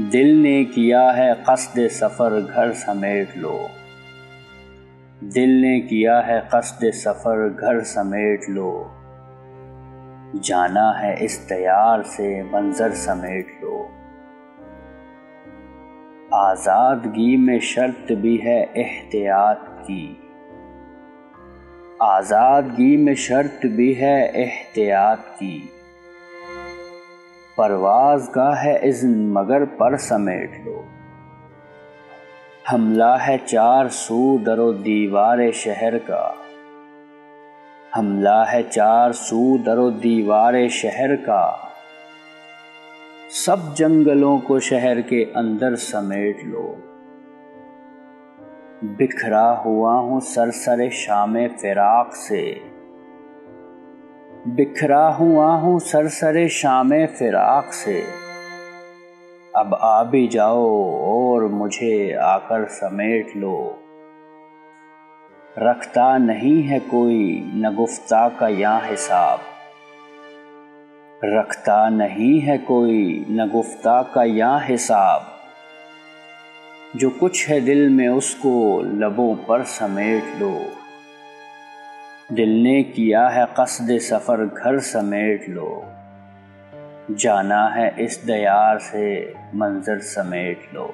دل نے کیا ہے قصد سفر گھر سمیٹ لو، دل نے کیا ہے قصد سفر گھر سمیٹ لو، جانا ہے اس دیار سے منظر سمیٹ لو۔ آزادگی میں شرط بھی ہے احتیاط کی، آزادگی میں شرط بھی ہے احتیاط کی، پرواز کا ہے اذن مگر پر سمیٹ لو۔ حملہ ہے چار سو در و دیوار شہر کا، حملہ ہے چار سو در و دیوار شہر کا، سب جنگلوں کو شہر کے اندر سمیٹ لو۔ بکھرا ہوا ہوں سرسر شام فراق سے، بکھرا ہوا ہوں سرسر شام فراق سے، اب آ بھی جاؤ اور مجھے آ کر سمیٹ لو۔ رکھتا نہیں ہے کوئی نہ گفتہ کا یہاں حساب، رکھتا نہیں ہے کوئی نہ گفتہ کا یہاں حساب، جو کچھ ہے دل میں اس کو لبوں پر سمیٹ لو۔ دل نے کیا ہے قصد سفر گھر سمیٹ لو، جانا ہے اس دیار سے منظر سمیٹ لو۔